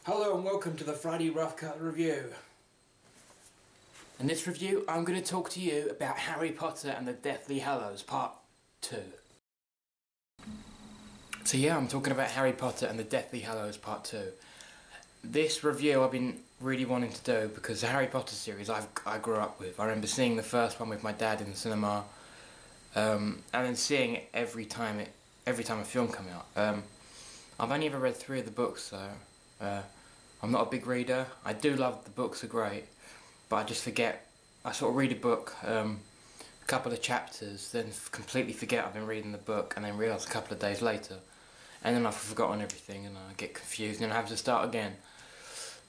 Hello and welcome to the Friday Rough Cut Review. In this review I'm going to talk to you about Harry Potter and the Deathly Hallows Part II. So yeah, I'm talking about Harry Potter and the Deathly Hallows Part II. This review I've been really wanting to do because the Harry Potter series I grew up with. I remember seeing the first one with my dad in the cinema, and then seeing it every time a film came out. I've only ever read 3 of the books, so I'm not a big reader. I do love the books, are great, but I just forget. I sort of read a book, a couple of chapters, then completely forget I've been reading the book, and then realise a couple of days later, and then I've forgotten everything, and I get confused, and I have to start again.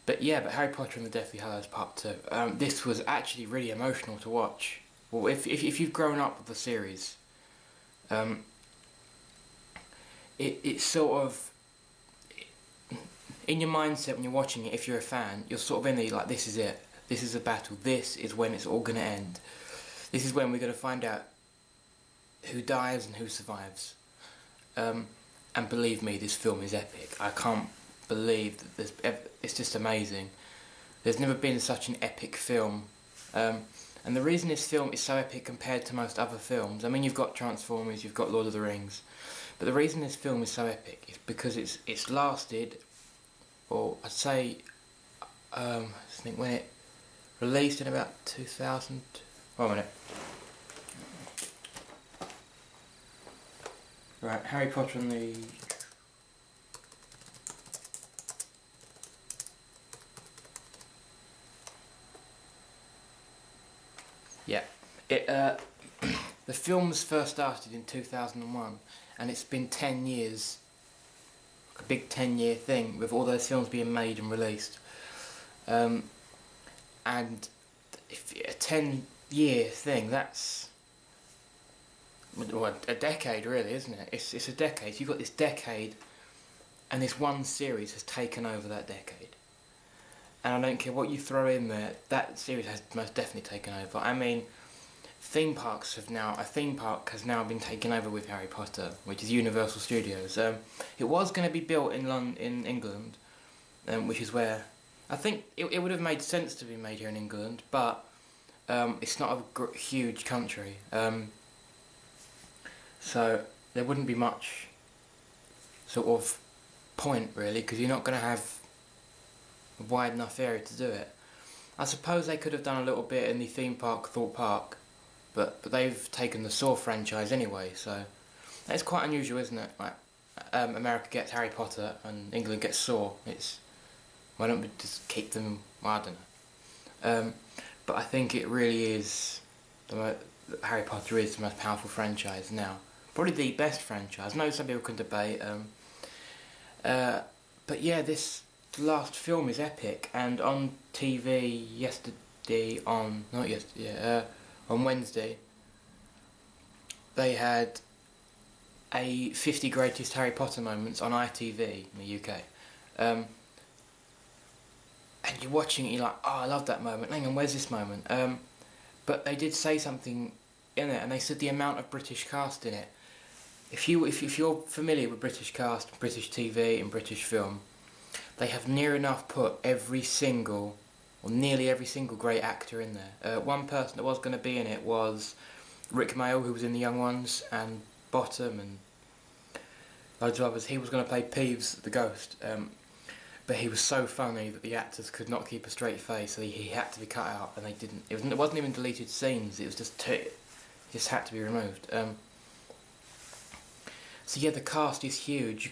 But yeah, Harry Potter and the Deathly Hallows Part II. This was actually really emotional to watch. Well, if you've grown up with the series, it's sort of in your mindset when you're watching it. If you're a fan, you're sort of in there like, this is it. This is a battle. This is when it's all going to end. This is when we're going to find out who dies and who survives. And believe me, this film is epic. I can't believe that it's just amazing. There's never been such an epic film. And the reason this film is so epic compared to most other films, I mean, you've got Transformers, you've got Lord of the Rings, but the reason this film is so epic is because it's lasted, or I'd say, I think when it released in about 2000. 1 minute. Right, Harry Potter and the... Yeah, the films first started in 2001, and it's been 10 years, a big 10-year thing, with all those films being made and released. And if a 10-year thing, that's, well, a decade really, isn't it? It's a decade. You've got this decade, and this one series has taken over that decade. And I don't care what you throw in there, that series has most definitely taken over. I mean, a theme park has now been taken over with Harry Potter, which is Universal Studios. It was going to be built in England, which is where I think it would have made sense to be made here in England, but it's not a huge country, so there wouldn't be much sort of point really, because you're not going to have a wide enough area to do it. I suppose they could have done a little bit in the theme park, Thorpe Park, but they've taken the Saw franchise anyway, so that's quite unusual, isn't it? Like, America gets Harry Potter and England gets Saw. Why don't we just keep them? Well, I don't know. But I think it really is, Harry Potter is the most powerful franchise now. Probably the best franchise. I know some people can debate. But yeah, the last film is epic, and on TV on Wednesday, they had a 50 greatest Harry Potter moments on ITV in the UK. And you're watching it, you're like, oh, I love that moment. Hang on, where's this moment? But they did say something in it, and they said the amount of British cast in it. If you're familiar with British cast, British TV and British film, they have near enough put every single, or nearly every single great actor in there. One person that was going to be in it was Rick Mail, who was in The Young Ones, and Bottom, and loads of others. He was going to play Peeves, the ghost, but he was so funny that the actors could not keep a straight face, so he had to be cut out, and they didn't. It wasn't even deleted scenes. It was just had to be removed. So yeah, the cast is huge.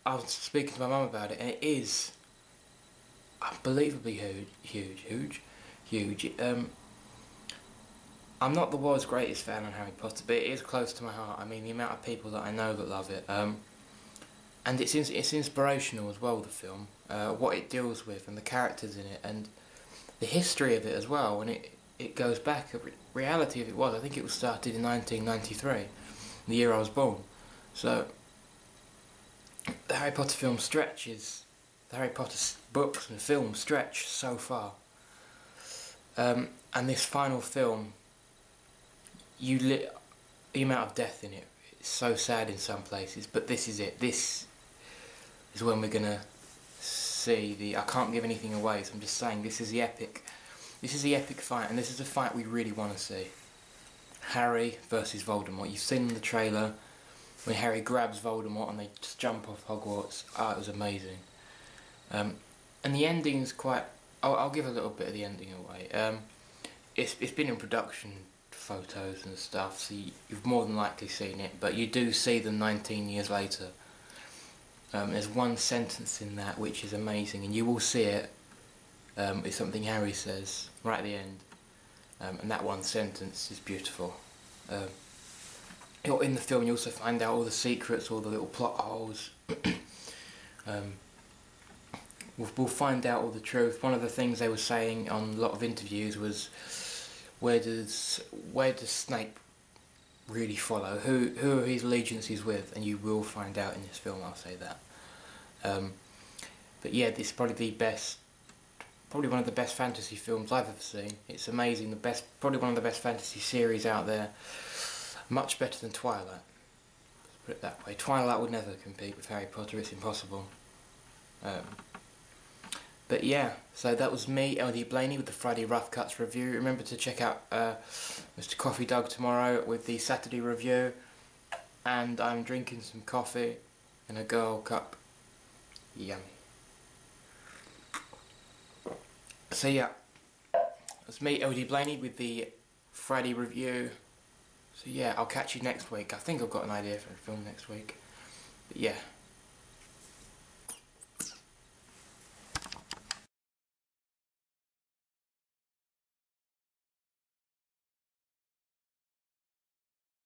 I was speaking to my mum about it, and it is unbelievably huge. I'm not the world's greatest fan of Harry Potter, but it is close to my heart. I mean, the amount of people that I know that love it, and it's inspirational as well, the film, what it deals with, and the characters in it, and the history of it as well. And it goes back. The reality of it was, I think it was started in 1993, the year I was born. So the Harry Potter film stretches, the Harry Potter books and films stretch so far. And this final film, the amount of death in it, it's so sad in some places, but this is it. This is when we're going to see the. I can't give anything away, so I'm just saying this is the epic. This is the epic fight, and this is the fight we really want to see. Harry versus Voldemort. You've seen in the trailer when Harry grabs Voldemort and they just jump off Hogwarts. Ah, it was amazing. And the ending's quite. I'll give a little bit of the ending away. It's been in production photos and stuff, so you've more than likely seen it, but you do see them 19 years later. There's one sentence in that which is amazing, and you will see it. It's something Harry says right at the end, and that one sentence is beautiful. In the film you also find out all the secrets, all the little plot holes. We'll find out all the truth. One of the things they were saying on a lot of interviews was, where does Snape really follow? Who are his allegiances with? And you will find out in this film, I'll say that. But yeah, this is probably one of the best fantasy films I've ever seen. It's amazing, probably one of the best fantasy series out there. Much better than Twilight. Let's put it that way. Twilight would never compete with Harry Potter, it's impossible. But yeah, so that was me, L.D.Blaney, with the Friday Rough Cuts review. Remember to check out Mr. Coffee Doug tomorrow with the Saturday review. And I'm drinking some coffee in a girl cup. Yummy. So yeah, that's me, L.D.Blaney, with the Friday review. So yeah, I'll catch you next week. I think I've got an idea for a film next week. But yeah.